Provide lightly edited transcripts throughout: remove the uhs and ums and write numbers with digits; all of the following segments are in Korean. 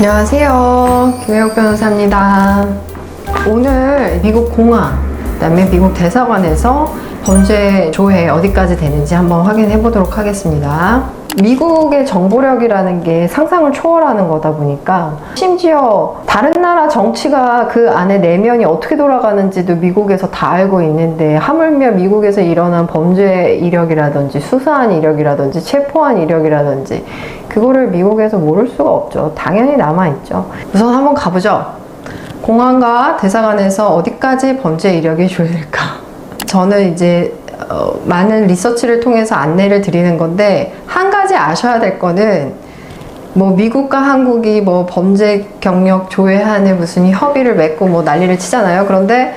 안녕하세요. 김혜옥 변호사입니다. 오늘 미국 공항, 그다음에 미국 대사관에서 범죄 조회 어디까지 되는지 한번 확인해 보도록 하겠습니다. 미국의 정보력이라는 게 상상을 초월하는 거다 보니까 심지어 다른 나라 정치가 그 안에 내면이 어떻게 돌아가는지도 미국에서 다 알고 있는데 하물며 미국에서 일어난 범죄 이력이라든지 수사한 이력이라든지 체포한 이력이라든지 그거를 미국에서 모를 수가 없죠. 당연히 남아있죠. 우선 한번 가보죠. 공항과 대사관에서 어디까지 범죄 이력이 조회될까? 저는 이제 많은 리서치를 통해서 안내를 드리는 건데 한 가지 아셔야 될 거는 뭐 미국과 한국이 뭐 범죄 경력 조회하는 무슨 협의를 맺고 뭐 난리를 치잖아요. 그런데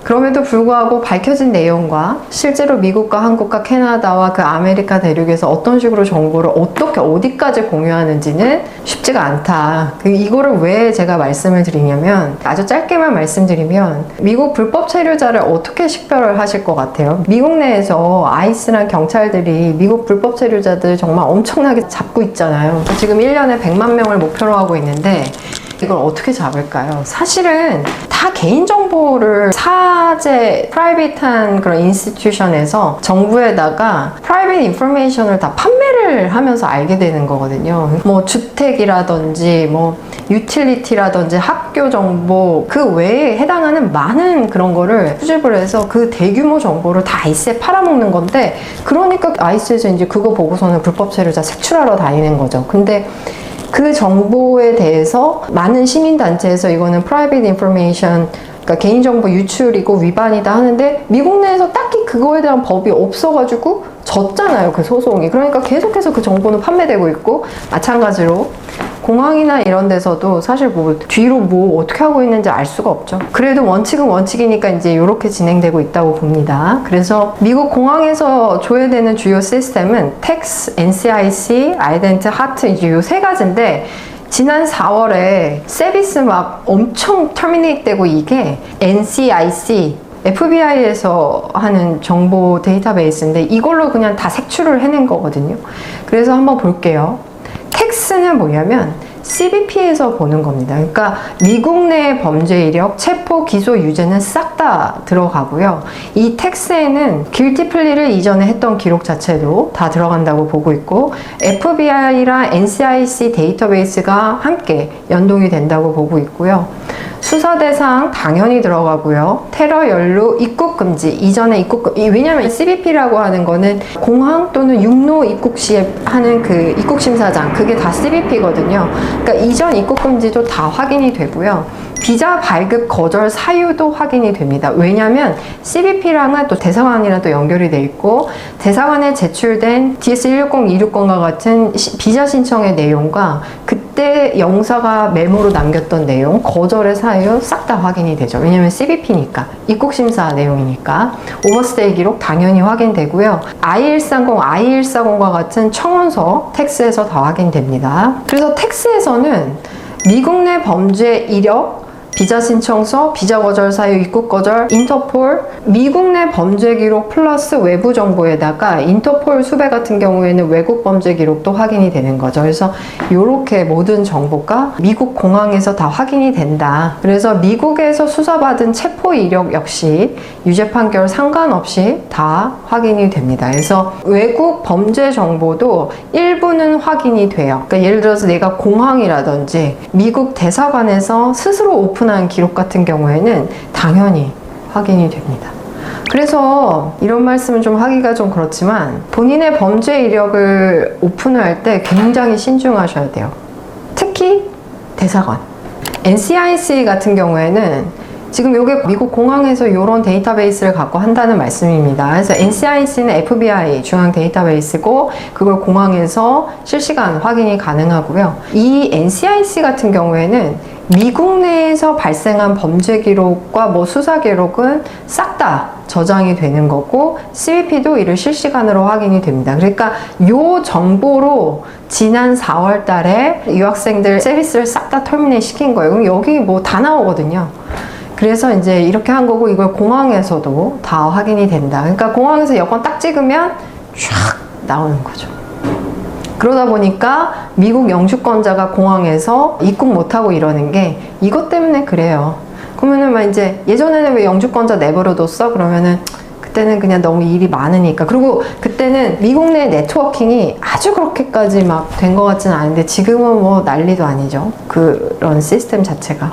그럼에도 불구하고 밝혀진 내용과 실제로 미국과 한국과 캐나다와 그 아메리카 대륙에서 어떤 식으로 정보를 어떻게 어디까지 공유하는지는 쉽지가 않다. 이거를 왜 제가 말씀을 드리냐면 아주 짧게만 말씀드리면 미국 불법 체류자를 어떻게 식별을 하실 것 같아요? 미국 내에서 아이스랑 경찰들이 미국 불법 체류자들 정말 엄청나게 잡고 있잖아요. 지금 1년에 100만 명을 목표로 하고 있는데 이걸 어떻게 잡을까요? 사실은 다 개인정보를 사제, 프라이빗한 그런 인스티튜션에서 정부에다가 프라이빗 인포메이션을 다 판매를 하면서 알게 되는 거거든요. 뭐 주택이라든지 뭐 유틸리티라든지 학교 정보 그 외에 해당하는 많은 그런 거를 수집을 해서 그 대규모 정보를 다 아이스에 팔아먹는 건데 그러니까 아이스에서 이제 그거 보고서는 불법 체류자 색출하러 다니는 거죠. 근데 그 정보에 대해서 많은 시민단체에서 이거는 private information, 그러니까 개인정보 유출이고 위반이다 하는데 미국 내에서 딱히 그거에 대한 법이 없어가지고 졌잖아요, 그 소송이. 그러니까 계속해서 그 정보는 판매되고 있고 마찬가지로 공항이나 이런 데서도 사실 뭐 뒤로 뭐 어떻게 하고 있는지 알 수가 없죠. 그래도 원칙은 원칙이니까 이제 이렇게 진행되고 있다고 봅니다. 그래서 미국 공항에서 조회되는 주요 시스템은 TAX, NCIC, Ident, HART 이제 요 세 가지인데 지난 4월에 서비스 막 엄청 터미네이트 되고 이게 NCIC FBI에서 하는 정보 데이터베이스인데 이걸로 그냥 다 색출을 해낸 거거든요. 그래서 한번 볼게요. 텍스는 뭐냐면 CBP에서 보는 겁니다. 그러니까 미국 내 범죄 이력, 체포, 기소, 유죄는 싹 다 들어가고요. 이 텍스에는 길티 플리를 이전에 했던 기록 자체도 다 들어간다고 보고 있고 FBI랑 NCIC 데이터베이스가 함께 연동이 된다고 보고 있고요. 수사 대상 당연히 들어가고요. 테러 연루, 입국 금지, 이전에 입국 금지. 왜냐면 CBP라고 하는 거는 공항 또는 육로 입국 시에 하는 그 입국 심사장 그게 다 CBP거든요. 그러니까 이전 입국 금지도 다 확인이 되고요. 비자 발급 거절 사유도 확인이 됩니다. 왜냐면 CBP랑은 또 대사관이랑 또 연결이 돼 있고 대사관에 제출된 DS-160, 260과 같은 비자 신청의 내용과 그때 영사가 메모로 남겼던 내용, 거절의 사유 싹 다 확인이 되죠. 왜냐면 CBP니까, 입국심사 내용이니까. 오버스테이 기록 당연히 확인되고요. I-130, I-140과 같은 청원서, 텍스에서 다 확인됩니다. 그래서 텍스에서는 미국 내 범죄 이력, 비자 신청서, 비자 거절 사유, 입국 거절, 인터폴, 미국 내 범죄 기록 플러스 외부 정보에다가 인터폴 수배 같은 경우에는 외국 범죄 기록도 확인이 되는 거죠. 그래서 이렇게 모든 정보가 미국 공항에서 다 확인이 된다. 그래서 미국에서 수사받은 체포 이력 역시 유죄 판결 상관없이 다 확인이 됩니다. 그래서 외국 범죄 정보도 일부는 확인이 돼요. 그러니까 예를 들어서 내가 공항이라든지 미국 대사관에서 스스로 오픈한 기록 같은 경우에는 당연히 확인이 됩니다. 그래서 이런 말씀을 좀 하기가 좀 그렇지만 본인의 범죄 이력을 오픈을 할 때 굉장히 신중하셔야 돼요. 특히 대사관. NCIC 같은 경우에는 지금 이게 미국 공항에서 이런 데이터베이스를 갖고 한다는 말씀입니다. 그래서 NCIC는 FBI 중앙 데이터베이스고 그걸 공항에서 실시간 확인이 가능하고요. 이 NCIC 같은 경우에는 미국 내에서 발생한 범죄 기록과 뭐 수사 기록은 싹 다 저장이 되는 거고 CBP도 이를 실시간으로 확인이 됩니다. 그러니까 요 정보로 지난 4월 달에 유학생들 서비스를 싹 다 터미네이트 시킨 거예요. 그럼 여기 뭐 다 나오거든요. 그래서 이제 이렇게 한 거고 이걸 공항에서도 다 확인이 된다. 그러니까 공항에서 여권 딱 찍으면 쫙 나오는 거죠. 그러다 보니까 미국 영주권자가 공항에서 입국 못하고 이러는 게 이것 때문에 그래요. 그러면은 막 이제 예전에는 왜 영주권자 내버려뒀어? 그러면은 그때는 그냥 너무 일이 많으니까. 그리고 그때는 미국 내 네트워킹이 아주 그렇게까지 막 된 것 같지는 않은데 지금은 뭐 난리도 아니죠. 그런 시스템 자체가.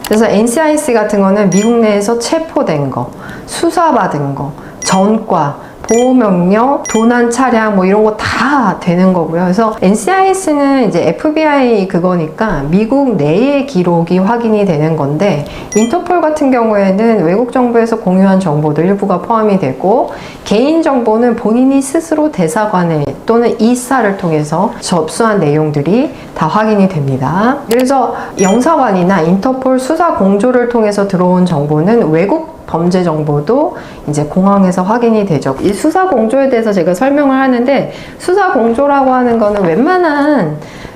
그래서 NCIC 같은 거는 미국 내에서 체포된 거, 수사받은 거, 전과, 보호명령, 도난 차량 뭐 이런 거 다 되는 거고요. 그래서 NCIS는 이제 FBI 그거니까 미국 내의 기록이 확인이 되는 건데, 인터폴 같은 경우에는 외국 정부에서 공유한 정보들 일부가 포함이 되고, 개인 정보는 본인이 스스로 대사관에 또는 이사를 통해서 접수한 내용들이 다 확인이 됩니다. 그래서 영사관이나 인터폴 수사 공조를 통해서 들어온 정보는 외국 범죄 정보도 이제 공항에서 확인이 되죠. 이 수사 공조에 대해서 제가 설명을 하는데, 수사 공조라고 하는 거는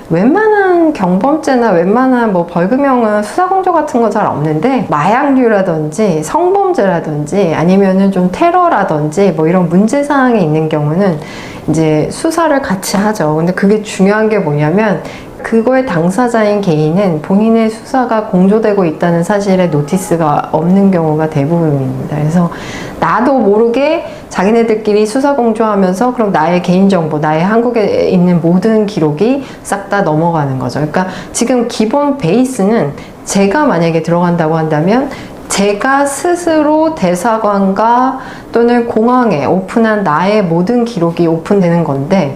웬만한 경범죄나 웬만한 뭐 벌금형은 수사 공조 같은 거 잘 없는데, 마약류라든지 성범죄라든지 아니면은 좀 테러라든지 뭐 이런 문제 사항이 있는 경우는 이제 수사를 같이 하죠. 근데 그게 중요한 게 뭐냐면, 그거의 당사자인 개인은 본인의 수사가 공조되고 있다는 사실에 노티스가 없는 경우가 대부분입니다. 그래서 나도 모르게 자기네들끼리 수사 공조하면서 그럼 나의 개인정보, 나의 한국에 있는 모든 기록이 싹 다 넘어가는 거죠. 그러니까 지금 기본 베이스는 제가 만약에 들어간다고 한다면 제가 스스로 대사관과 또는 공항에 오픈한 나의 모든 기록이 오픈되는 건데,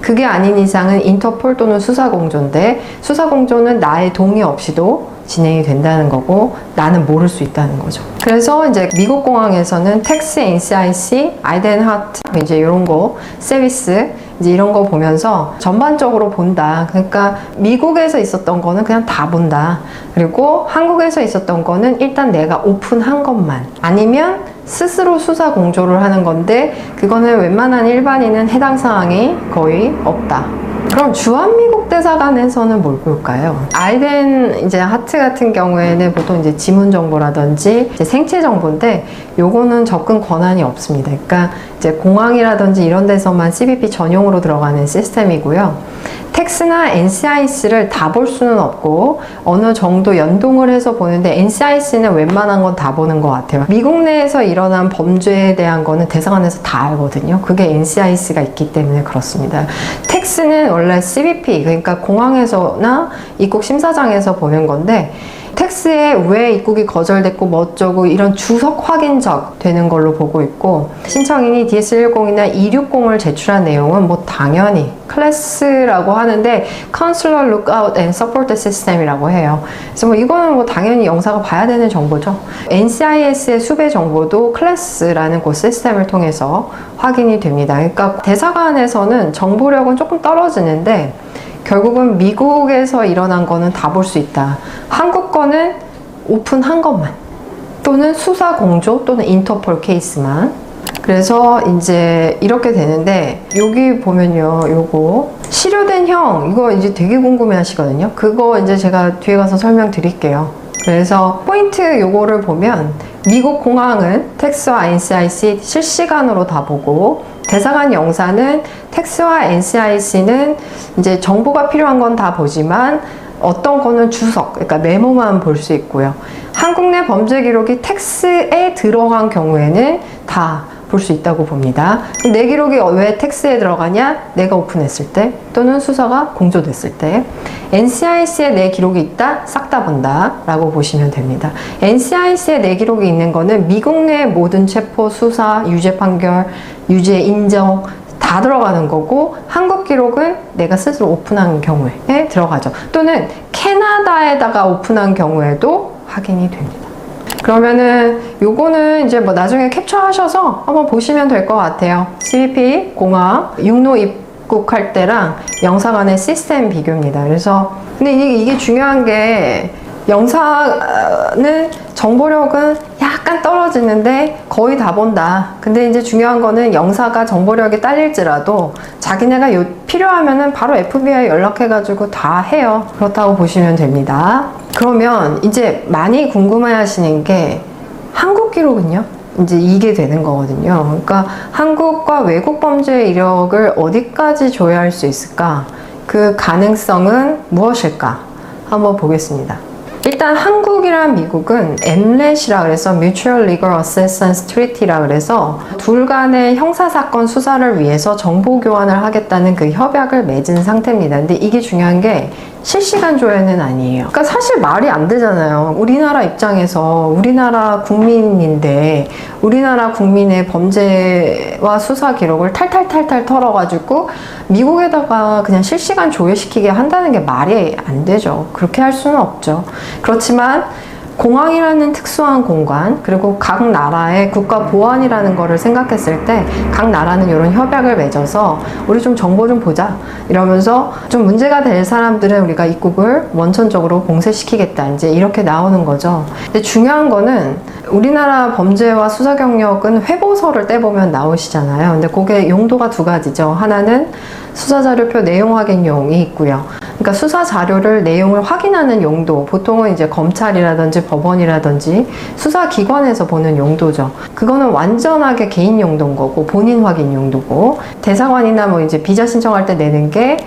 그게 아닌 이상은 인터폴 또는 수사공조인데, 수사공조는 나의 동의 없이도 진행이 된다는 거고 나는 모를 수 있다는 거죠. 그래서 이제 미국 공항에서는 텍스, NCIC, 아이덴하트 이제 이런 거, 세비스 이제 이런 거 보면서 전반적으로 본다. 그러니까 미국에서 있었던 거는 그냥 다 본다. 그리고 한국에서 있었던 거는 일단 내가 오픈한 것만, 아니면 스스로 수사 공조를 하는 건데 그거는 웬만한 일반인은 해당 사항이 거의 없다. 그럼 주한미국 대사관에서는 뭘 볼까요? 아이덴 이제 하트 같은 경우에는 보통 이제 지문 정보라든지 이제 생체 정보인데, 요거는 접근 권한이 없습니다. 그러니까 이제 공항이라든지 이런 데서만 CBP 전용으로 들어가는 시스템이고요. 텍스나 NCIC를 다 볼 수는 없고 어느 정도 연동을 해서 보는데, NCIC는 웬만한 건 다 보는 것 같아요. 미국 내에서 일어난 범죄에 대한 거는 대사관에서 다 알거든요. 그게 NCIC가 있기 때문에 그렇습니다. 텍스는 원래 CBP, 그러니까 공항에서나 입국 심사장에서 보는 건데, 텍스에 왜 입국이 거절됐고 뭐 어쩌고 이런 주석 확인적 되는 걸로 보고 있고, 신청인이 DS10이나 260을 제출한 내용은 뭐 당연히 클래스라고 하는데 Consular Lookout and Support System이라고 해요. 그래서 뭐 이거는 뭐 당연히 영사가 봐야 되는 정보죠. NCIS의 수배 정보도 클래스라는 그 시스템을 통해서 확인이 됩니다. 그러니까 대사관에서는 정보력은 조금 떨어지는데 결국은 미국에서 일어난 거는 다 볼 수 있다. 한국 거는 오픈한 것만, 또는 수사 공조 또는 인터폴 케이스만. 그래서 이제 이렇게 되는데, 여기 보면요, 요거 실효된 형, 이거 이제 되게 궁금해 하시거든요. 그거 이제 제가 뒤에 가서 설명드릴게요. 그래서 포인트 요거를 보면, 미국 공항은 텍스와 NCIC 실시간으로 다 보고, 대사관 영사는 텍스와 NCIC는 이제 정보가 필요한 건 다 보지만 어떤 거는 주석, 그러니까 메모만 볼 수 있고요. 한국 내 범죄 기록이 텍스에 들어간 경우에는 다 볼 수 있다고 봅니다. 내 기록이 왜 텍스에 들어가냐? 내가 오픈했을 때 또는 수사가 공조됐을 때. NCIC에 내 기록이 있다? 싹 다 본다 라고 보시면 됩니다. NCIC에 내 기록이 있는 거는 미국 내 모든 체포, 수사, 유죄 판결, 유죄 인정 다 들어가는 거고, 한국 기록은 내가 스스로 오픈한 경우에 들어가죠. 또는 캐나다에다가 오픈한 경우에도 확인이 됩니다. 그러면은 요거는 이제 뭐 나중에 캡처하셔서 한번 보시면 될 것 같아요. CBP 공항 육로 입국할 때랑 영사관의 시스템 비교입니다. 그래서 근데 이게 중요한 게, 영사는 정보력은 약간 떨어지는데 거의 다 본다. 근데 이제 중요한 거는 영사가 정보력이 딸릴지라도 자기네가 필요하면은 바로 FBI 연락해가지고 다 해요. 그렇다고 보시면 됩니다. 그러면 이제 많이 궁금해 하시는 게, 한국 기록은요? 이제 이게 되는 거거든요. 그러니까 한국과 외국 범죄 이력을 어디까지 조회할 수 있을까? 그 가능성은 무엇일까? 한번 보겠습니다. 일단 한국이랑 미국은 MLAT이라 그래서 Mutual Legal Assistance Treaty라 그래서 둘 간의 형사사건 수사를 위해서 정보 교환을 하겠다는 그 협약을 맺은 상태입니다. 근데 이게 중요한 게 실시간 조회는 아니에요. 그러니까 사실 말이 안 되잖아요. 우리나라 입장에서 우리나라 국민인데 우리나라 국민의 범죄와 수사 기록을 탈탈탈탈 털어가지고 미국에다가 그냥 실시간 조회시키게 한다는 게 말이 안 되죠. 그렇게 할 수는 없죠. 그렇지만 공항이라는 특수한 공간, 그리고 각 나라의 국가 보안이라는 거를 생각했을 때 각 나라는 이런 협약을 맺어서 우리 좀 정보 좀 보자 이러면서 좀 문제가 될 사람들은 우리가 입국을 원천적으로 봉쇄시키겠다, 이제 이렇게 나오는 거죠. 근데 중요한 거는 우리나라 범죄와 수사 경력은 회보서를 떼보면 나오시잖아요. 근데 그게 용도가 두 가지죠. 하나는 수사자료표 내용 확인용이 있고요. 그러니까 수사 자료를 내용을 확인하는 용도, 보통은 이제 검찰이라든지 법원이라든지 수사기관에서 보는 용도죠. 그거는 완전하게 개인 용도인 거고 본인 확인 용도고, 대사관이나 뭐 이제 비자 신청할 때 내는 게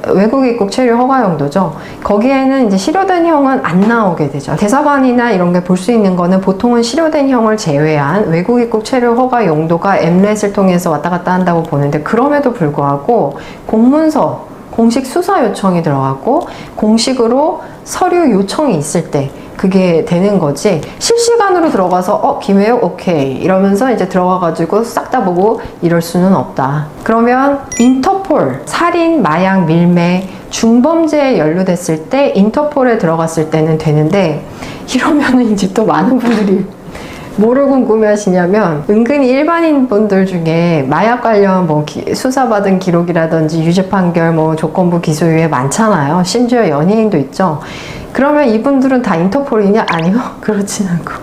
외국 입국 체류 허가 용도죠. 거기에는 이제 실효된 형은 안 나오게 되죠. 대사관이나 이런 게 볼 수 있는 거는 보통은 실효된 형을 제외한 외국 입국 체류 허가 용도가 MLAT을 통해서 왔다 갔다 한다고 보는데, 그럼에도 불구하고 공문서, 공식 수사 요청이 들어가고 공식으로 서류 요청이 있을 때 그게 되는 거지, 실시간으로 들어가서 김혜옥 오케이 이러면서 이제 들어가가지고 싹 다 보고 이럴 수는 없다. 그러면 인터폴, 살인, 마약, 밀매, 중범죄에 연루됐을 때 인터폴에 들어갔을 때는 되는데, 이러면은 이제 또 많은 분들이 뭐를 궁금해하시냐면, 은근히 일반인 분들 중에 마약 관련 뭐 수사받은 기록이라든지 유죄 판결, 뭐 조건부 기소유예 많잖아요. 심지어 연예인도 있죠. 그러면 이분들은 다 인터폴이냐? 아니요, 그렇진 않고,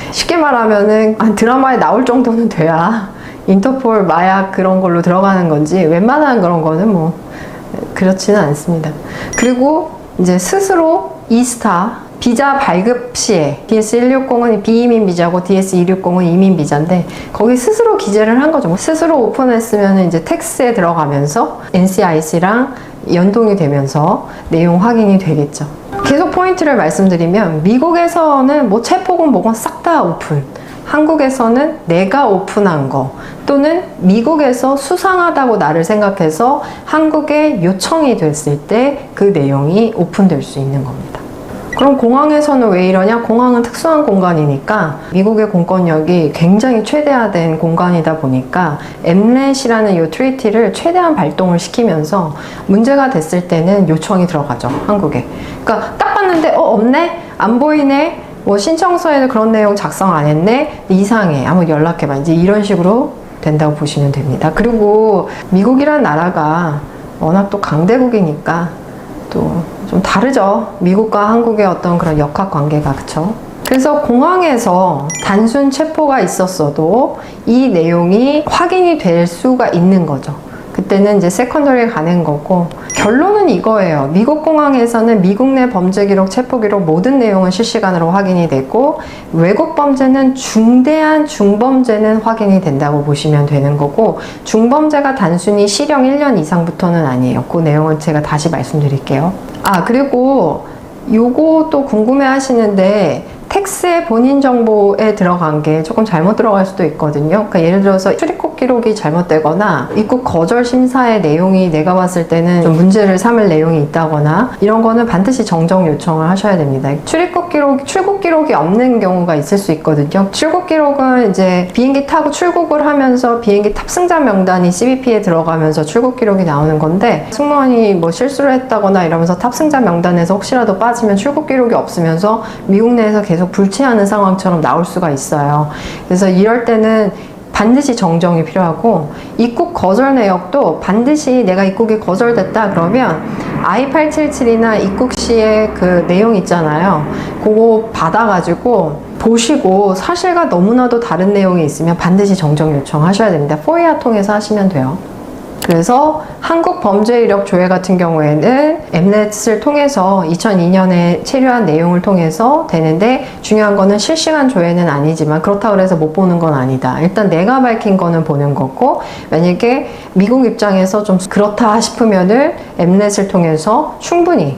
쉽게 말하면은 드라마에 나올 정도는 돼야 인터폴, 마약 그런 걸로 들어가는 건지, 웬만한 그런 거는 뭐 그렇지는 않습니다. 그리고 이제 스스로 이스타 비자 발급 시에 DS160은 비이민 비자고 DS260은 이민 비자인데, 거기 스스로 기재를 한 거죠. 스스로 오픈했으면 이제 텍스에 들어가면서 NCIC랑 연동이 되면서 내용 확인이 되겠죠. 계속 포인트를 말씀드리면, 미국에서는 뭐 체포건 뭐건 싹 다 오픈, 한국에서는 내가 오픈한 거, 또는 미국에서 수상하다고 나를 생각해서 한국에 요청이 됐을 때 그 내용이 오픈될 수 있는 겁니다. 그럼 공항에서는 왜 이러냐? 공항은 특수한 공간이니까 미국의 공권력이 굉장히 최대화된 공간이다 보니까 MLAT이라는 이 트리티를 최대한 발동을 시키면서 문제가 됐을 때는 요청이 들어가죠, 한국에. 그러니까 딱 봤는데 없네? 안 보이네? 뭐 신청서에는 그런 내용 작성 안 했네? 이상해. 한번 연락해봐. 이제 이런 식으로 된다고 보시면 됩니다. 그리고 미국이란 나라가 워낙 또 강대국이니까 또 좀 다르죠. 미국과 한국의 어떤 그런 역학 관계가, 그쵸? 그래서 공항에서 단순 체포가 있었어도 이 내용이 확인이 될 수가 있는 거죠. 그때는 이제 세컨더리에 가는 거고, 결론은 이거예요. 미국 공항에서는 미국 내 범죄 기록, 체포 기록 모든 내용은 실시간으로 확인이 되고, 외국 범죄는 중대한 중범죄는 확인이 된다고 보시면 되는 거고, 중범죄가 단순히 실형 1년 이상부터는 아니에요. 그 내용은 제가 다시 말씀드릴게요. 그리고 요거 또 궁금해 하시는데, 텍스의 본인 정보에 들어간 게 조금 잘못 들어갈 수도 있거든요. 그러니까 예를 들어서 출입국 기록이 잘못되거나 입국 거절 심사의 내용이 내가 봤을 때는 좀 문제를 삼을 내용이 있다거나 이런 거는 반드시 정정 요청을 하셔야 됩니다. 출입국 기록, 출국 기록이 없는 경우가 있을 수 있거든요. 출국 기록은 이제 비행기 타고 출국을 하면서 비행기 탑승자 명단이 CBP에 들어가면서 출국 기록이 나오는 건데, 승무원이 뭐 실수를 했다거나 이러면서 탑승자 명단에서 혹시라도 빠지면 출국 기록이 없으면서 미국 내에서 계속 불치하는 상황처럼 나올 수가 있어요. 그래서 이럴 때는 반드시 정정이 필요하고, 입국 거절 내역도 반드시 내가 입국이 거절됐다 그러면 I-877이나 입국 시에 그 내용 있잖아요. 그거 받아가지고 보시고 사실과 너무나도 다른 내용이 있으면 반드시 정정 요청하셔야 됩니다. 포이아 통해서 하시면 돼요. 그래서 한국 범죄 이력 조회 같은 경우에는 엠넷을 통해서 2002년에 체류한 내용을 통해서 되는데, 중요한 거는 실시간 조회는 아니지만 그렇다고 해서 못 보는 건 아니다. 일단 내가 밝힌 거는 보는 거고, 만약에 미국 입장에서 좀 그렇다 싶으면은 엠넷을 통해서 충분히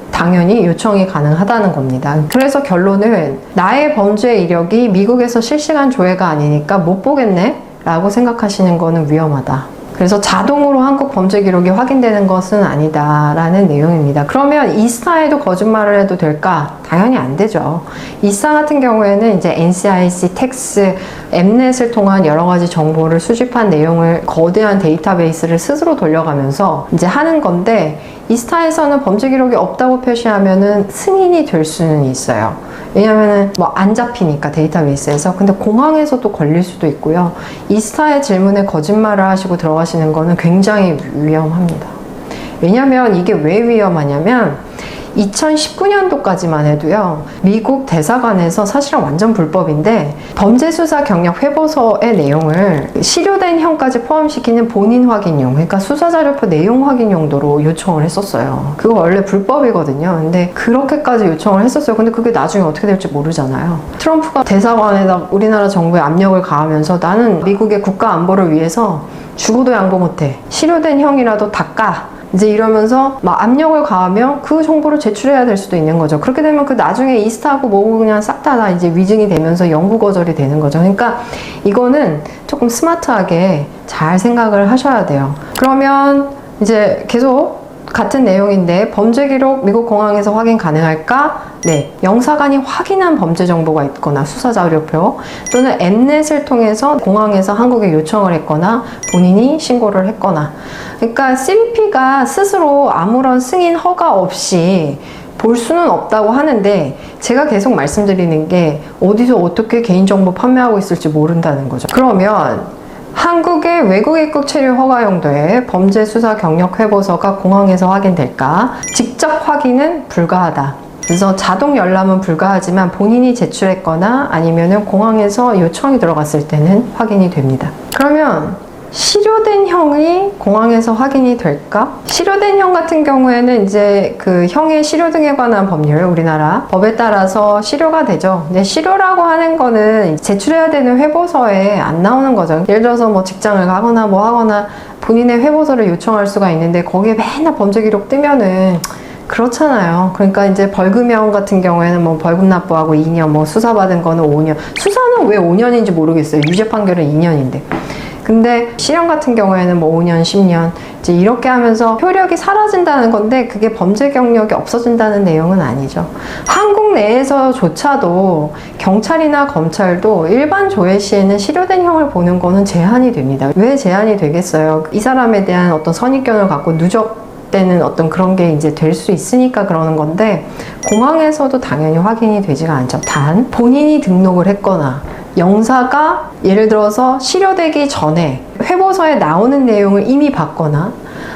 당연히 요청이 가능하다는 겁니다. 그래서 결론은 나의 범죄 이력이 미국에서 실시간 조회가 아니니까 못 보겠네 라고 생각하시는 거는 위험하다. 그래서 자동으로 한국 범죄 기록이 확인되는 것은 아니다라는 내용입니다. 그러면 이스타에도 거짓말을 해도 될까? 당연히 안 되죠. 이스타 같은 경우에는 이제 NCIC, 텍스, 엠넷을 통한 여러 가지 정보를 수집한 내용을 거대한 데이터베이스를 스스로 돌려가면서 이제 하는 건데, 이스타에서는 범죄 기록이 없다고 표시하면은 승인이 될 수는 있어요. 왜냐면은 뭐 안 잡히니까 데이터베이스에서. 근데 공항에서도 걸릴 수도 있고요. 이스타의 질문에 거짓말을 하시고 들어가시는 거는 굉장히 위험합니다. 왜냐면 이게 왜 위험하냐면 2019년도까지만 해도요, 미국 대사관에서 사실은 완전 불법인데 범죄수사 경력 회보서의 내용을 시료된 형까지 포함시키는 본인 확인용, 그러니까 수사자료표 내용 확인 용도로 요청을 했었어요. 그거 원래 불법이거든요. 근데 그렇게까지 요청을 했었어요. 근데 그게 나중에 어떻게 될지 모르잖아요. 트럼프가 대사관에다 우리나라 정부에 압력을 가하면서 나는 미국의 국가 안보를 위해서 죽어도 양보 못해, 시료된 형이라도 닦아, 이제 이러면서 막 압력을 가하면 그 정보를 제출해야 될 수도 있는 거죠. 그렇게 되면 그 나중에 이스타하고 뭐고 그냥 싹 다 이제 위증이 되면서 영구 거절이 되는 거죠. 그러니까 이거는 조금 스마트하게 잘 생각을 하셔야 돼요. 그러면 이제 계속 같은 내용인데, 범죄 기록 미국 공항에서 확인 가능할까? 네. 영사관이 확인한 범죄 정보가 있거나 수사 자료표, 또는 엠넷을 통해서 공항에서 한국에 요청을 했거나 본인이 신고를 했거나. 그러니까 CBP가 스스로 아무런 승인 허가 없이 볼 수는 없다고 하는데, 제가 계속 말씀드리는 게 어디서 어떻게 개인정보 판매하고 있을지 모른다는 거죠. 그러면 한국의 외국 입국 체류 허가 용도의 범죄 수사 경력 회보서가 공항에서 확인될까? 직접 확인은 불가하다. 그래서 자동 열람은 불가하지만 본인이 제출했거나 아니면은 공항에서 요청이 들어갔을 때는 확인이 됩니다. 그러면 시료된 형이 공항에서 확인이 될까? 시료된 형 같은 경우에는 이제 그 형의 시료 등에 관한 법률, 우리나라 법에 따라서 시료가 되죠. 근데 시료라고 하는 거는 제출해야 되는 회보서에 안 나오는 거죠. 예를 들어서 뭐 직장을 가거나 뭐 하거나 본인의 회보서를 요청할 수가 있는데 거기에 맨날 범죄 기록 뜨면은 그렇잖아요. 그러니까 이제 벌금형 같은 경우에는 뭐 벌금 납부하고 2년, 뭐 수사받은 거는 5년. 수사는 왜 5년인지 모르겠어요. 유죄 판결은 2년인데. 근데 실형 같은 경우에는 뭐 5년, 10년 이제 이렇게 하면서 효력이 사라진다는 건데, 그게 범죄 경력이 없어진다는 내용은 아니죠. 한국 내에서조차도 경찰이나 검찰도 일반 조회 시에는 실효된 형을 보는 거는 제한이 됩니다. 왜 제한이 되겠어요? 이 사람에 대한 어떤 선입견을 갖고 누적되는 어떤 그런 게 이제 될 수 있으니까 그러는 건데, 공항에서도 당연히 확인이 되지가 않죠. 단 본인이 등록을 했거나 영사가 예를 들어서 시료되기 전에 회보서에 나오는 내용을 이미 봤거나,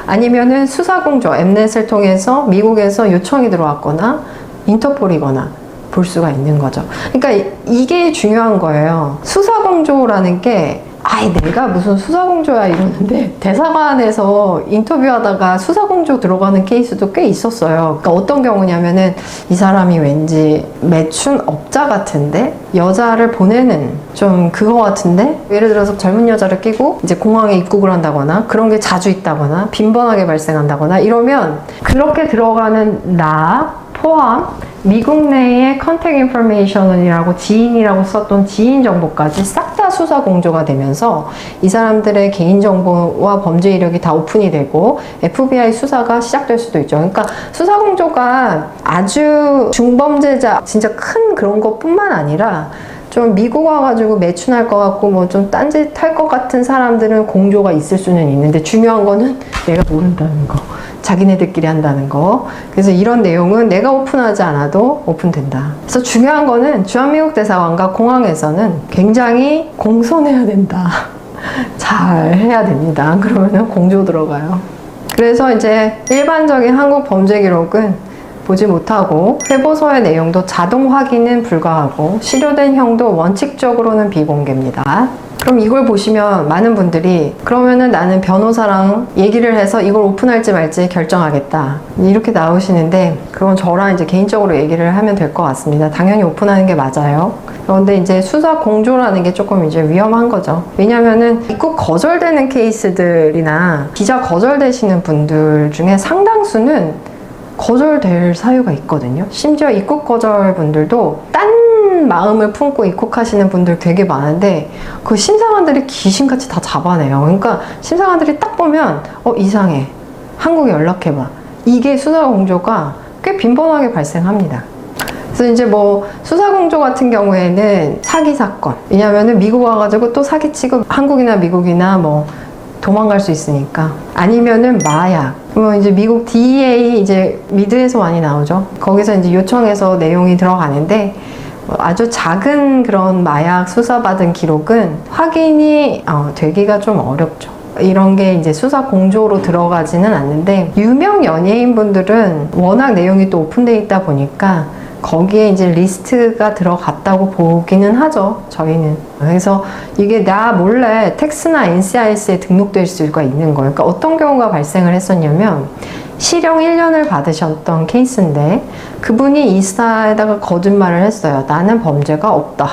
아니면은 수사공조, 엠넷을 통해서 미국에서 요청이 들어왔거나 인터폴이거나 볼 수가 있는 거죠. 그러니까 이게 중요한 거예요. 수사공조라는 게 아이 내가 무슨 수사공조야 이러는데, 대사관에서 인터뷰하다가 수사공조 들어가는 케이스도 꽤 있었어요. 그러니까 어떤 경우냐면은 이 사람이 왠지 매춘업자 같은데, 여자를 보내는 좀 그거 같은데, 예를 들어서 젊은 여자를 끼고 이제 공항에 입국을 한다거나 그런 게 자주 있다거나 빈번하게 발생한다거나 이러면, 그렇게 들어가는 나 포함 미국 내의 컨택 인포메이션이라고 지인이라고 썼던 지인 정보까지 싹 다 수사 공조가 되면서 이 사람들의 개인 정보와 범죄 이력이 다 오픈이 되고 FBI 수사가 시작될 수도 있죠. 그러니까 수사 공조가 아주 중범죄자 진짜 큰 그런 것뿐만 아니라 좀 미국 와가지고 매춘할 것 같고 뭐 좀 딴짓 할 것 같은 사람들은 공조가 있을 수는 있는데, 중요한 거는 내가 모른다는 거, 자기네들끼리 한다는 거. 그래서 이런 내용은 내가 오픈하지 않아도 오픈된다. 그래서 중요한 거는 주한미국 대사관과 공항에서는 굉장히 공손해야 된다. 잘 해야 됩니다. 그러면 공조 들어가요. 그래서 이제 일반적인 한국 범죄 기록은 보지 못하고, 회보서의 내용도 자동 확인은 불가하고, 시료된 형도 원칙적으로는 비공개입니다. 그럼 이걸 보시면 많은 분들이 그러면은 나는 변호사랑 얘기를 해서 이걸 오픈할지 말지 결정하겠다 이렇게 나오시는데, 그건 저랑 이제 개인적으로 얘기를 하면 될 것 같습니다. 당연히 오픈하는 게 맞아요. 그런데 이제 수사 공조라는 게 조금 이제 위험한 거죠. 왜냐면은 입국 거절되는 케이스들이나 비자 거절되시는 분들 중에 상당수는 거절될 사유가 있거든요. 심지어 입국 거절 분들도 딴 마음을 품고 입국하시는 분들 되게 많은데, 그 심사관들이 귀신같이 다 잡아내요. 그러니까 심사관들이 딱 보면 이상해, 한국에 연락해봐. 이게 수사 공조가 꽤 빈번하게 발생합니다. 그래서 이제 뭐 수사공조 같은 경우에는 사기 사건, 왜냐면은 미국 와가지고 또 사기치고 한국이나 미국이나 뭐 도망갈 수 있으니까, 아니면은 마약, 뭐 이제 미국 DEA 이제 미드에서 많이 나오죠. 거기서 이제 요청해서 내용이 들어가는데, 아주 작은 그런 마약 수사받은 기록은 확인이 되기가 좀 어렵죠. 이런 게 이제 수사 공조로 들어가지는 않는데, 유명 연예인분들은 워낙 내용이 또 오픈되어 있다 보니까 거기에 이제 리스트가 들어갔다고 보기는 하죠, 저희는. 그래서 이게 나 몰래 텍스나 NCIS에 등록될 수가 있는 거예요. 그러니까 어떤 경우가 발생을 했었냐면, 실형 1년을 받으셨던 케이스인데 그분이 이사에다가 거짓말을 했어요. 나는 범죄가 없다.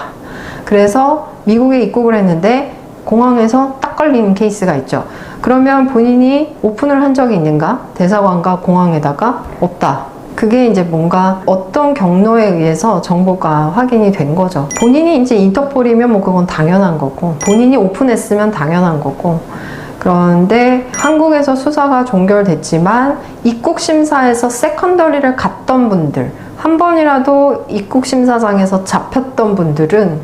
그래서 미국에 입국을 했는데 공항에서 딱 걸리는 케이스가 있죠. 그러면 본인이 오픈을 한 적이 있는가? 대사관과 공항에다가 없다. 그게 이제 뭔가 어떤 경로에 의해서 정보가 확인이 된 거죠. 본인이 이제 인터폴이면 뭐 그건 당연한 거고, 본인이 오픈했으면 당연한 거고. 그런데 한국에서 수사가 종결됐지만 입국심사에서 세컨더리를 갔던 분들, 한 번이라도 입국심사장에서 잡혔던 분들은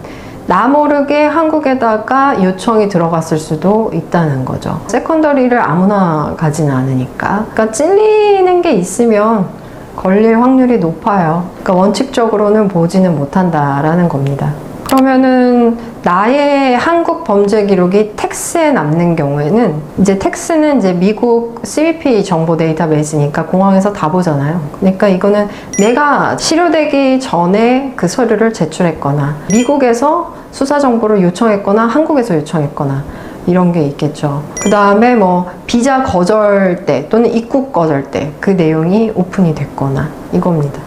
나 모르게 한국에다가 요청이 들어갔을 수도 있다는 거죠. 세컨더리를 아무나 가진 않으니까. 그러니까 찔리는 게 있으면 걸릴 확률이 높아요. 그러니까 원칙적으로는 보지는 못한다라는 겁니다. 그러면은 나의 한국 범죄 기록이 텍스에 남는 경우에는, 이제 텍스는 이제 미국 CBP 정보 데이터베이스니까 공항에서 다 보잖아요. 그러니까 이거는 내가 치료되기 전에 그 서류를 제출했거나, 미국에서 수사 정보를 요청했거나, 한국에서 요청했거나, 이런 게 있겠죠. 그 다음에 뭐 비자 거절 때 또는 입국 거절 때 그 내용이 오픈이 됐거나, 이겁니다.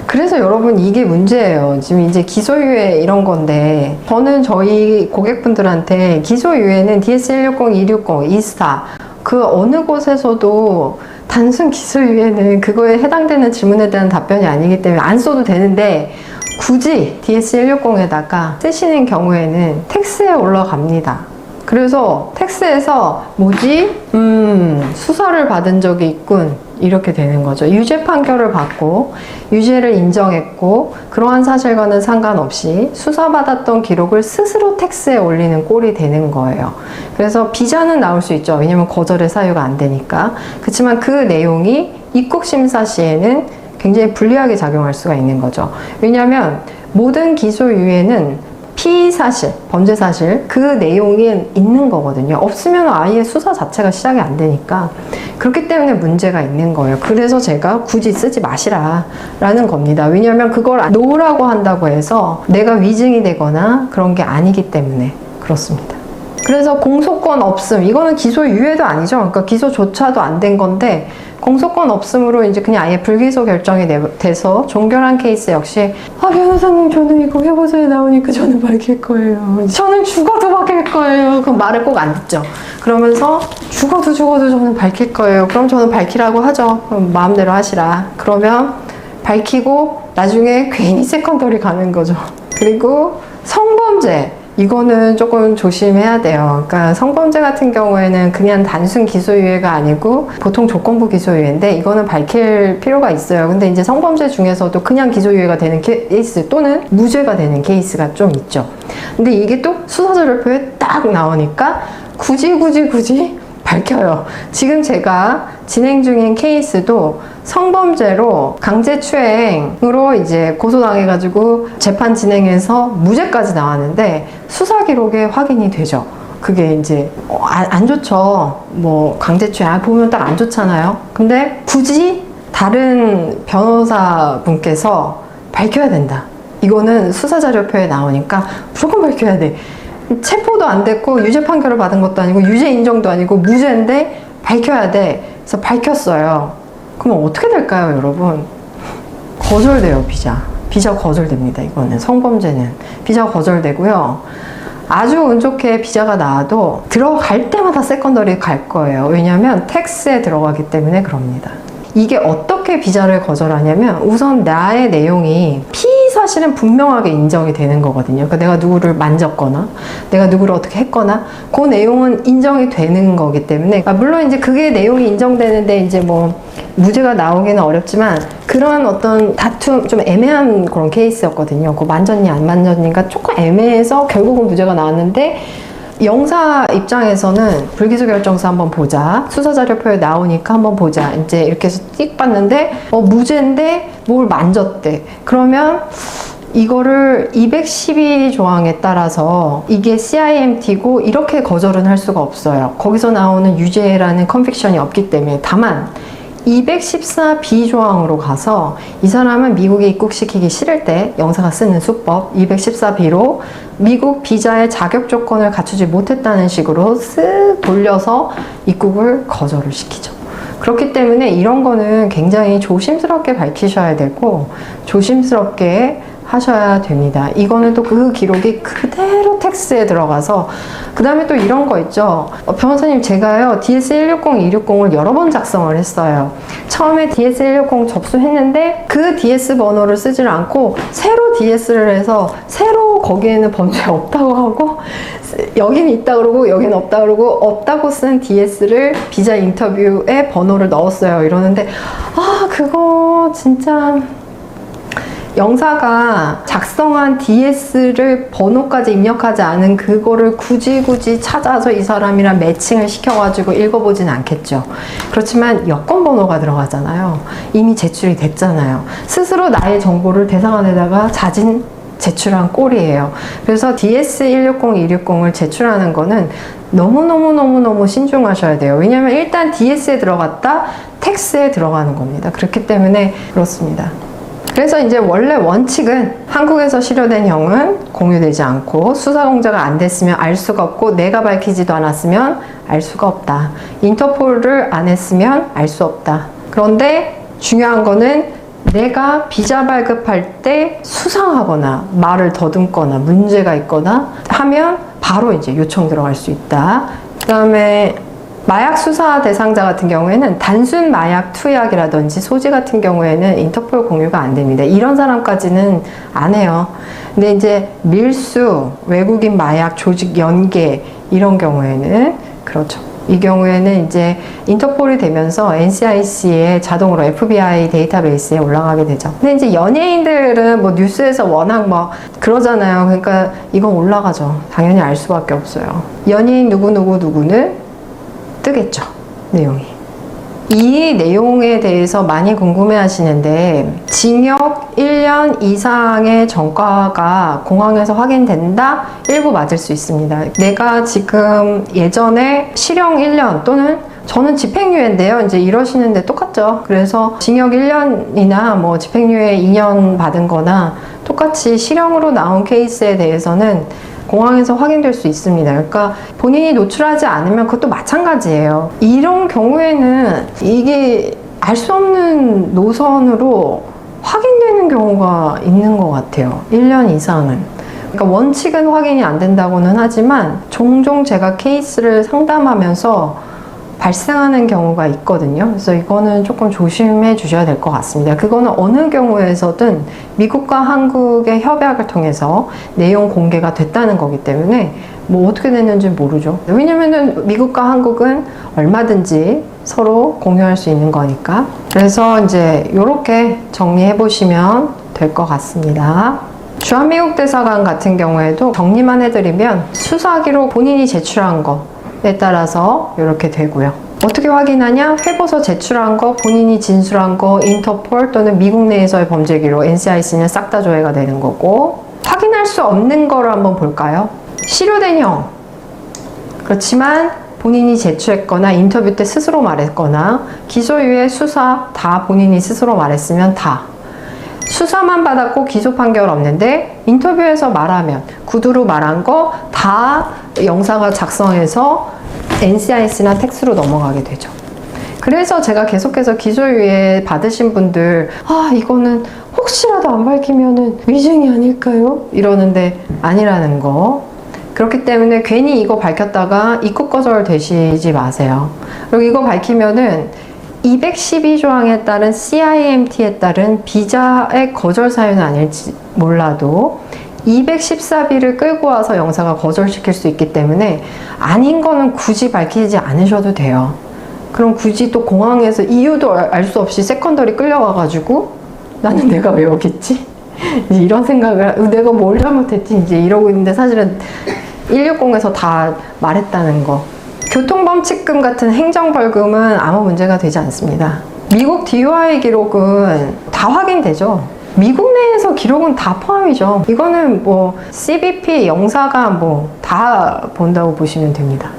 그래서 여러분 이게 문제예요. 지금 이제 기소유예 이런 건데, 저는 저희 고객분들한테 기소유예는 DS-160, 260, 2스타 그 어느 곳에서도 단순 기소유예는 그거에 해당되는 질문에 대한 답변이 아니기 때문에 안 써도 되는데, 굳이 DS-160에다가 쓰시는 경우에는 텍스에 올라갑니다. 그래서 텍스에서 뭐지? 수사를 받은 적이 있군, 이렇게 되는 거죠. 유죄 판결을 받고 유죄를 인정했고 그러한 사실과는 상관없이 수사받았던 기록을 스스로 텍스에 올리는 꼴이 되는 거예요. 그래서 비자는 나올 수 있죠. 왜냐면 거절의 사유가 안 되니까. 그렇지만 그 내용이 입국심사 시에는 굉장히 불리하게 작용할 수가 있는 거죠. 왜냐하면 모든 기소유예는 피사실, 범죄사실 그 내용이 있는 거거든요. 없으면 아예 수사 자체가 시작이 안 되니까. 그렇기 때문에 문제가 있는 거예요. 그래서 제가 굳이 쓰지 마시라 라는 겁니다. 왜냐하면 그걸 놓으라고 한다고 해서 내가 위증이 되거나 그런 게 아니기 때문에 그렇습니다. 그래서 공소권 없음, 이거는 기소유예도 아니죠. 그러니까 기소조차도 안 된 건데, 공소권 없음으로 이제 그냥 아예 불기소 결정이 돼서 종결한 케이스 역시, 변호사님 저는 이거 회보서에 나오니까 저는 밝힐 거예요. 저는 죽어도 밝힐 거예요. 그럼 말을 꼭 안 듣죠. 그러면서 죽어도 저는 밝힐 거예요. 그럼 저는 밝히라고 하죠. 그럼 마음대로 하시라. 그러면 밝히고 나중에 괜히 세컨더리 가는 거죠. 그리고 성범죄, 이거는 조금 조심해야 돼요. 그러니까 성범죄 같은 경우에는 그냥 단순 기소유예가 아니고 보통 조건부 기소유예인데, 이거는 밝힐 필요가 있어요. 근데 이제 성범죄 중에서도 그냥 기소유예가 되는 케이스 또는 무죄가 되는 케이스가 좀 있죠. 근데 이게 또 수사자료표에 딱 나오니까 굳이 밝혀요. 지금 제가 진행 중인 케이스도 성범죄로 강제추행으로 이제 고소당해가지고 재판 진행해서 무죄까지 나왔는데, 수사 기록에 확인이 되죠. 그게 이제 안 좋죠. 뭐 강제추행 보면 딱 안 좋잖아요. 근데 굳이 다른 변호사분께서 밝혀야 된다. 이거는 수사자료표에 나오니까 무조건 밝혀야 돼. 체포도 안 됐고 유죄 판결을 받은 것도 아니고 유죄 인정도 아니고 무죄인데 밝혀야 돼. 그래서 밝혔어요. 그럼 어떻게 될까요, 여러분? 거절돼요, 비자. 비자 거절됩니다. 이거는 성범죄는 비자 거절되고요. 아주 운 좋게 비자가 나와도 들어갈 때마다 세컨더리 갈 거예요. 왜냐하면 텍스에 들어가기 때문에 그럽니다. 이게 어떻게 비자를 거절하냐면 우선 나의 내용이 피의 사실은 분명하게 인정이 되는 거거든요. 그러니까 내가 누구를 만졌거나 내가 누구를 어떻게 했거나 그 내용은 인정이 되는 거기 때문에 물론 이제 그게 내용이 인정되는데 이제 뭐 무죄가 나오기는 어렵지만 그런 어떤 다툼 좀 애매한 그런 케이스였거든요. 그 만졌니 안 만졌니가 조금 애매해서 결국은 무죄가 나왔는데 영사 입장에서는 불기소 결정서 한번 보자. 수사자료표에 나오니까 한번 보자. 이제 이렇게 해서 띡 봤는데 무죄인데 뭘 만졌대. 그러면 이거를 212 조항에 따라서 이게 CIMT고 이렇게 거절은 할 수가 없어요. 거기서 나오는 유죄라는 컨빅션이 없기 때문에. 다만 214B 조항으로 가서 이 사람은 미국에 입국시키기 싫을 때 영사가 쓰는 수법 214B로 미국 비자의 자격 조건을 갖추지 못했다는 식으로 쓱 돌려서 입국을 거절을 시키죠. 그렇기 때문에 이런 거는 굉장히 조심스럽게 밝히셔야 되고 조심스럽게 하셔야 됩니다. 이거는 또 그 기록이 그대로 텍스에 들어가서 그 다음에 또 이런 거 있죠. 변호사님 제가요 DS160, 260을 여러 번 작성을 했어요. 처음에 DS160 접수했는데 그 DS 번호를 쓰질 않고 새로 DS를 해서 새로 거기에는 번호가 없다고 하고 여기는 있다 그러고 여기는 없다 그러고 없다고 쓴 DS를 비자 인터뷰에 번호를 넣었어요. 이러는데 그거 진짜 영사가 작성한 DS를 번호까지 입력하지 않은 그거를 굳이 찾아서 이 사람이랑 매칭을 시켜가지고 읽어보진 않겠죠. 그렇지만 여권 번호가 들어가잖아요. 이미 제출이 됐잖아요. 스스로 나의 정보를 대상안에다가 제출한 꼴이에요. 그래서 DS160, 260을 제출하는 거는 너무너무 신중하셔야 돼요. 왜냐면 일단 DS에 들어갔다 텍스에 들어가는 겁니다. 그렇기 때문에 그렇습니다. 그래서 이제 원래 원칙은 한국에서 실효된 형은 공유되지 않고 수사공제가 안 됐으면 알 수가 없고 내가 밝히지도 않았으면 알 수가 없다. 인터폴을 안 했으면 알 수 없다. 그런데 중요한 거는 내가 비자 발급할 때 수상하거나 말을 더듬거나 문제가 있거나 하면 바로 이제 요청 들어갈 수 있다. 그 다음에 마약 수사 대상자 같은 경우에는 단순 마약 투약이라든지 소지 같은 경우에는 인터폴 공유가 안 됩니다. 이런 사람까지는 안 해요. 근데 이제 밀수, 외국인 마약 조직 연계 이런 경우에는 그렇죠. 이 경우에는 이제 인터폴이 되면서 NCIC에 자동으로 FBI 데이터베이스에 올라가게 되죠. 근데 이제 연예인들은 뭐 뉴스에서 워낙 뭐 그러잖아요. 그러니까 이건 올라가죠. 당연히 알 수밖에 없어요. 연예인 누구는 뜨겠죠, 내용이. 이 내용에 대해서 많이 궁금해 하시는데 징역 1년 이상의 전과가 공항에서 확인된다? 일부 맞을 수 있습니다. 내가 지금 예전에 실형 1년 또는 저는 집행유예인데요. 이제 이러시는데 똑같죠. 그래서 징역 1년이나 뭐 집행유예 2년 받은 거나 똑같이 실형으로 나온 케이스에 대해서는 공항에서 확인될 수 있습니다. 그러니까 본인이 노출하지 않으면 그것도 마찬가지예요. 이런 경우에는 이게 알 수 없는 노선으로 확인되는 경우가 있는 것 같아요. 1년 이상은. 그러니까 원칙은 확인이 안 된다고는 하지만 종종 제가 케이스를 상담하면서 발생하는 경우가 있거든요. 그래서 이거는 조금 조심해 주셔야 될 것 같습니다. 그거는 어느 경우에서든 미국과 한국의 협약을 통해서 내용 공개가 됐다는 거기 때문에 뭐 어떻게 됐는지 모르죠. 왜냐면은 미국과 한국은 얼마든지 서로 공유할 수 있는 거니까. 그래서 이제 이렇게 정리해 보시면 될 것 같습니다. 주한미국 대사관 같은 경우에도 정리만 해드리면 수사기록 본인이 제출한 거에 따라서 이렇게 되고요. 어떻게 확인하냐? 회보서 제출한 거, 본인이 진술한 거, 인터폴 또는 미국 내에서의 범죄 기록, NCIC는 싹 다 조회가 되는 거고. 확인할 수 없는 거를 한번 볼까요? 실효된 형. 그렇지만 본인이 제출했거나 인터뷰 때 스스로 말했거나 기소유예 수사 다 본인이 스스로 말했으면 다. 수사만 받았고 기소 판결 없는데 인터뷰에서 말하면 구두로 말한 거 다 영사가 작성해서 NCIS나 텍스로 넘어가게 되죠. 그래서 제가 계속해서 기소유예 받으신 분들 이거는 혹시라도 안 밝히면은 위증이 아닐까요? 이러는데 아니라는 거. 그렇기 때문에 괜히 이거 밝혔다가 입국 거절 되시지 마세요. 그리고 이거 밝히면은 212조항에 따른 CIMT에 따른 비자의 거절 사유는 아닐지 몰라도 214비를 끌고 와서 영사가 거절시킬 수 있기 때문에 아닌 거는 굳이 밝히지 않으셔도 돼요. 그럼 굳이 또 공항에서 이유도 알 수 없이 세컨더리 끌려와가지고 나는 내가 왜 여기 있지? 이런 생각을 내가 뭘 잘못했지? 이제 이러고 있는데 사실은 160에서 다 말했다는 거. 교통범칙금 같은 행정벌금은 아무 문제가 되지 않습니다. 미국 DUI 기록은 다 확인되죠. 미국 내에서 기록은 다 포함이죠. 이거는 뭐 CBP 영사가 뭐 다 본다고 보시면 됩니다.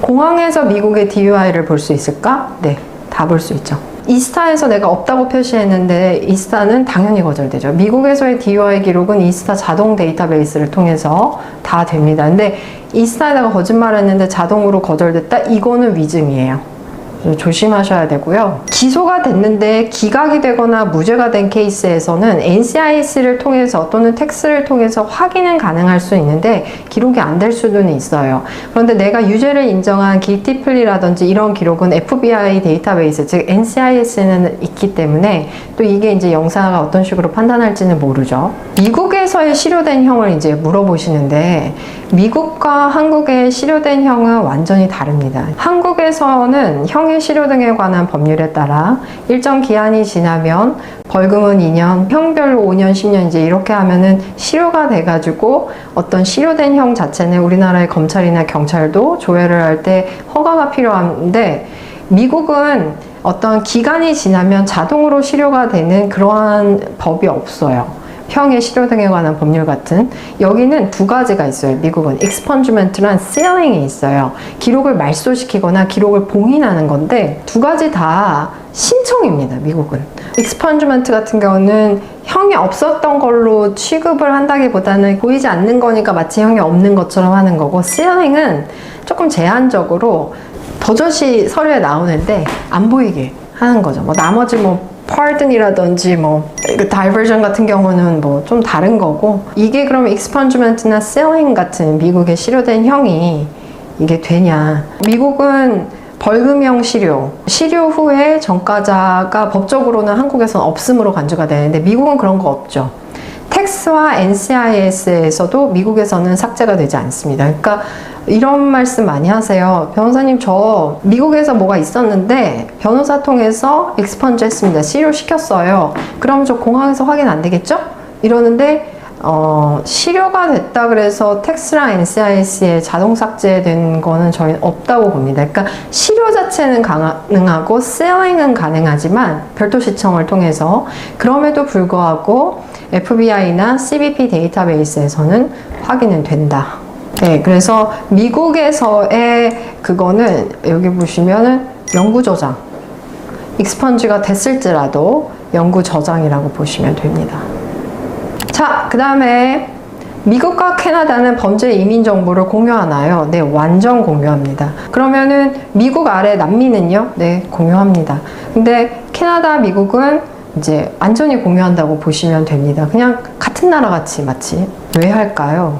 공항에서 미국의 DUI를 볼 수 있을까? 네, 다 볼 수 있죠. 이스타에서 내가 없다고 표시했는데 이스타는 당연히 거절되죠. 미국에서의 DUI 기록은 이스타 자동 데이터베이스를 통해서 다 됩니다. 근데 이스타에다가 거짓말했는데 자동으로 거절됐다? 이거는 위증이에요. 조심하셔야 되고요. 기소가 됐는데 기각이 되거나 무죄가 된 케이스에서는 NCIS를 통해서 또는 텍스를 통해서 확인은 가능할 수 있는데 기록이 안 될 수는 있어요. 그런데 내가 유죄를 인정한 guilty plea라든지 이런 기록은 FBI 데이터베이스, 즉 NCIS에는 있기 때문에 또 이게 이제 영사가 어떤 식으로 판단할지는 모르죠. 미국에서의 실효된 형을 이제 물어보시는데 미국과 한국의 실효된 형은 완전히 다릅니다. 한국에서는 형의 실효 등에 관한 법률에 따라 일정 기한이 지나면 벌금은 2년, 형별로 5년, 10년 이제 이렇게 하면은 실효가 돼가지고 어떤 실효된 형 자체는 우리나라의 검찰이나 경찰도 조회를 할 때 허가가 필요한데 미국은 어떤 기간이 지나면 자동으로 실효가 되는 그러한 법이 없어요. 형의 실효 등에 관한 법률 같은. 여기는 두 가지가 있어요. 미국은 expungement랑 sealing이 있어요. 기록을 말소시키거나 기록을 봉인하는 건데 두 가지 다 신청입니다. 미국은. expungement 같은 경우는 형이 없었던 걸로 취급을 한다기보다는 보이지 않는 거니까 마치 형이 없는 것처럼 하는 거고, sealing은 조금 제한적으로 버젓이 서류에 나오는데 안 보이게 하는 거죠. 뭐 나머지 뭐 pardon이라든지 뭐 diversion 같은 경우는 뭐 좀 다른 거고, 이게 그럼 expungement나 sealing 같은 미국의 실효된 형이 이게 되냐. 미국은 벌금형 실효 후에 전과자가 법적으로는 한국에서는 없음으로 간주가 되는데 미국은 그런 거 없죠. 텍스와 NCIS에서도 미국에서는 삭제가 되지 않습니다. 그러니까 이런 말씀 많이 하세요. 변호사님, 저 미국에서 뭐가 있었는데 변호사 통해서 익스펀지 했습니다. 실효시켰어요. 그럼 저 공항에서 확인 안 되겠죠? 이러는데 실효가 됐다 그래서 텍스랑 NCIS에 자동 삭제된 거는 저희는 없다고 봅니다. 그러니까 실효 자체는 가능하고 sealing은 가능하지만 별도 시청을 통해서, 그럼에도 불구하고 FBI나 CBP 데이터베이스에서는 확인은 된다. 네, 그래서 미국에서의 그거는 여기 보시면은 영구 저장, 익스펀지가 됐을지라도 영구 저장이라고 보시면 됩니다. 자, 그 다음에 미국과 캐나다는 범죄 이민 정보를 공유하나요? 네, 완전 공유합니다. 그러면은 미국 아래 남미는요? 네, 공유합니다. 근데 캐나다, 미국은 이제 완전히 공유한다고 보시면 됩니다. 그냥 같은 나라 같이 마치. 왜 할까요?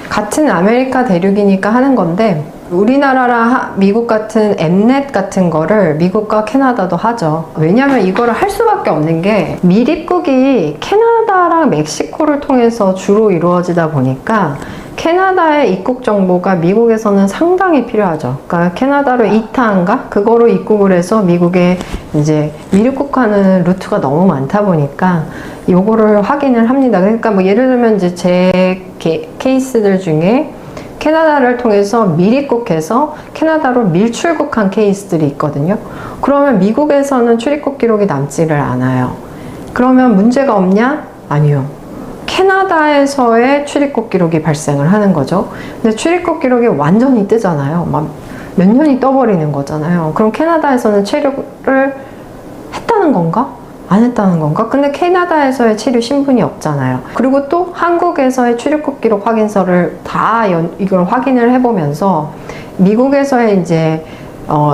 같은 아메리카 대륙이니까 하는 건데, 우리나라랑 미국 같은 엠넷 같은 거를 미국과 캐나다도 하죠. 왜냐면 이거를 할 수밖에 없는 게 밀입국이 캐나다랑 멕시코를 통해서 주로 이루어지다 보니까 캐나다의 입국 정보가 미국에서는 상당히 필요하죠. 그러니까 캐나다로 이타인가? 그거로 입국을 해서 미국에 이제 밀입국하는 루트가 너무 많다 보니까 요거를 확인을 합니다. 그러니까 뭐 예를 들면 이제 제 케이스들 중에 캐나다를 통해서 밀입국해서 캐나다로 밀출국한 케이스들이 있거든요. 그러면 미국에서는 출입국 기록이 남지를 않아요. 그러면 문제가 없냐? 아니요. 캐나다에서의 출입국 기록이 발생을 하는 거죠. 근데 출입국 기록이 완전히 뜨잖아요. 막 몇 년이 떠버리는 거잖아요. 그럼 캐나다에서는 체류를 했다는 건가? 안 했다는 건가? 근데 캐나다에서의 치료 신분이 없잖아요. 그리고 또 한국에서의 출입국 기록 확인서를 이걸 확인을 해보면서 미국에서의 이제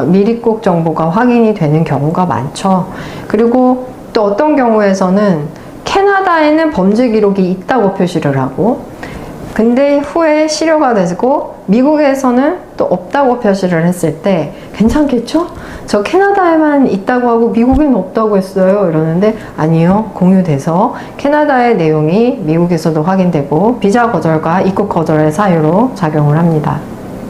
미입국 정보가 확인이 되는 경우가 많죠. 그리고 또 어떤 경우에서는 캐나다에는 범죄 기록이 있다고 표시를 하고, 근데 후에 실효가 되고 미국에서는 또 없다고 표시를 했을 때 괜찮겠죠? 저 캐나다에만 있다고 하고 미국에는 없다고 했어요. 이러는데 아니요. 공유돼서 캐나다의 내용이 미국에서도 확인되고 비자 거절과 입국 거절의 사유로 작용을 합니다.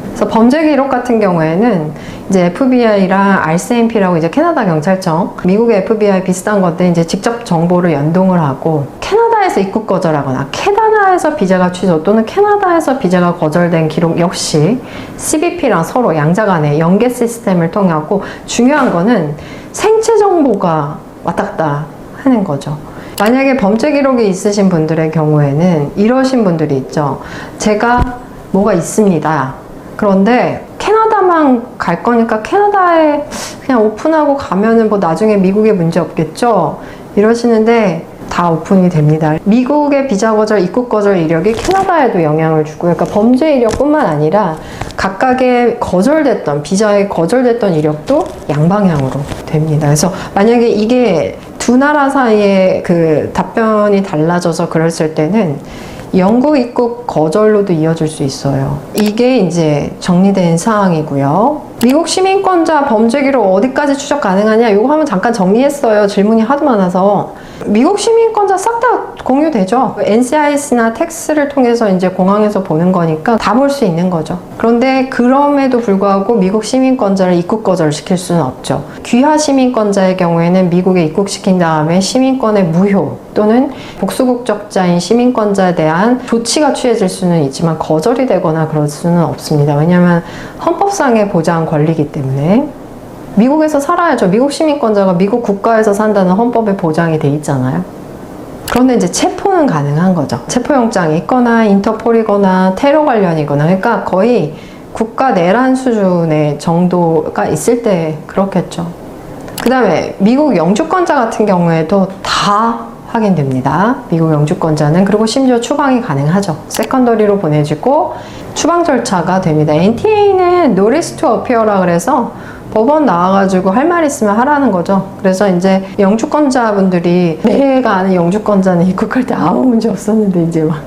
그래서 범죄 기록 같은 경우에는 이제 FBI랑 RCMP라고 이제 캐나다 경찰청, 미국의 FBI 비슷한 건데 이제 직접 정보를 연동을 하고 캐나다에서 입국 거절하거나 캐나다에서 비자가 취소 또는 캐나다에서 비자가 거절된 기록 역시 CBP랑 서로 양자 간의 연계 시스템을 통하고, 중요한 거는 생체 정보가 왔다 갔다 하는 거죠. 만약에 범죄 기록이 있으신 분들의 경우에는 이러신 분들이 있죠. 제가 뭐가 있습니다. 그런데 캐나다만 갈 거니까 캐나다에 그냥 오픈하고 가면은 뭐 나중에 미국에 문제 없겠죠? 이러시는데 다 오픈이 됩니다. 미국의 비자 거절, 입국 거절 이력이 캐나다에도 영향을 주고요. 그러니까 범죄 이력뿐만 아니라 각각의 비자에 거절됐던 이력도 양방향으로 됩니다. 그래서 만약에 이게 두 나라 사이에 그 답변이 달라져서 그랬을 때는 영구 입국 거절로도 이어질 수 있어요. 이게 이제 정리된 사항이고요. 미국 시민권자 범죄 기록 어디까지 추적 가능하냐? 이거 한번 잠깐 정리했어요. 질문이 하도 많아서. 미국 시민권자 싹 다 공유되죠. NCIS나 텍스를 통해서 이제 공항에서 보는 거니까 다 볼 수 있는 거죠. 그런데 그럼에도 불구하고 미국 시민권자를 입국 거절시킬 수는 없죠. 귀화 시민권자의 경우에는 미국에 입국시킨 다음에 시민권의 무효 또는 복수국적자인 시민권자에 대한 조치가 취해질 수는 있지만 거절이 되거나 그럴 수는 없습니다. 왜냐하면 헌법상의 보장 권리이기 때문에. 미국에서 살아야죠. 미국 시민권자가 미국 국가에서 산다는 헌법에 보장이 돼 있잖아요. 그런데 이제 체포는 가능한 거죠. 체포영장이 있거나 인터폴이거나 테러 관련이거나, 그러니까 거의 국가 내란 수준의 정도가 있을 때 그렇겠죠. 그 다음에 미국 영주권자 같은 경우에도 다 확인됩니다. 미국 영주권자는. 그리고 심지어 추방이 가능하죠. 세컨더리로 보내지고 추방 절차가 됩니다. NTA는 노리스 투 어피어라 그래서 법원 나와가지고 할 말 있으면 하라는 거죠. 그래서 이제 영주권자분들이 내가 아는 영주권자는 입국할 때 아무 문제 없었는데 이제 막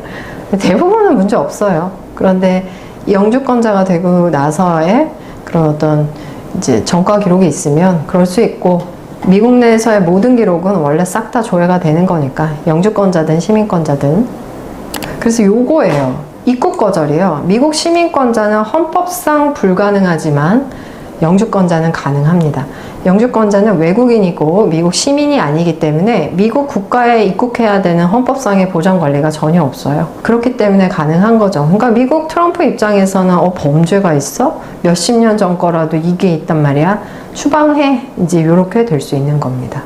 대부분은 문제 없어요. 그런데 영주권자가 되고 나서의 그런 어떤 이제 전과 기록이 있으면 그럴 수 있고, 미국 내에서의 모든 기록은 원래 싹 다 조회가 되는 거니까 영주권자든 시민권자든. 그래서 요거예요. 입국 거절이요. 미국 시민권자는 헌법상 불가능하지만 영주권자는 가능합니다. 영주권자는 외국인이고 미국 시민이 아니기 때문에 미국 국가에 입국해야 되는 헌법상의 보장 권리가 전혀 없어요. 그렇기 때문에 가능한 거죠. 그러니까 미국 트럼프 입장에서는 범죄가 있어? 몇십 년 전 거라도 이게 있단 말이야. 추방해. 이제 이렇게 될 수 있는 겁니다.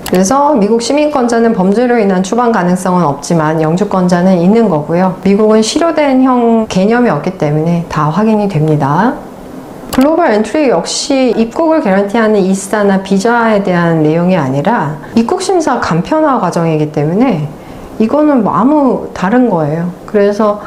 그래서 미국 시민권자는 범죄로 인한 추방 가능성은 없지만 영주권자는 있는 거고요. 미국은 실효된 형 개념이 없기 때문에 다 확인이 됩니다. 글로벌 엔트리 역시 입국을 개런티하는 이사나 비자에 대한 내용이 아니라 입국심사 간편화 과정이기 때문에 이거는 뭐 아무 다른 거예요. 그래서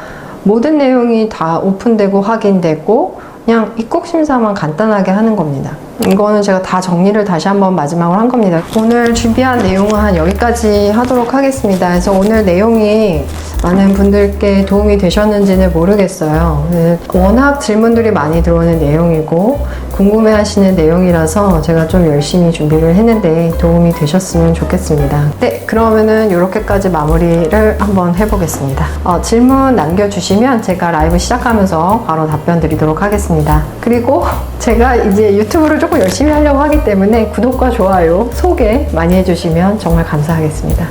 모든 내용이 다 오픈되고 확인되고 그냥 입국심사만 간단하게 하는 겁니다. 이거는 제가 다 정리를 다시 한번 마지막으로 한 겁니다. 오늘 준비한 내용은 한 여기까지 하도록 하겠습니다. 그래서 오늘 내용이 많은 분들께 도움이 되셨는지는 모르겠어요. 워낙 질문들이 많이 들어오는 내용이고 궁금해 하시는 내용이라서 제가 좀 열심히 준비를 했는데 도움이 되셨으면 좋겠습니다. 네, 그러면은 이렇게까지 마무리를 한번 해보겠습니다. 질문 남겨주시면 제가 라이브 시작하면서 바로 답변 드리도록 하겠습니다. 그리고 제가 이제 유튜브를 조금 열심히 하려고 하기 때문에 구독과 좋아요, 소개 많이 해주시면 정말 감사하겠습니다.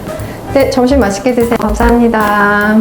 네, 점심 맛있게 드세요. 감사합니다.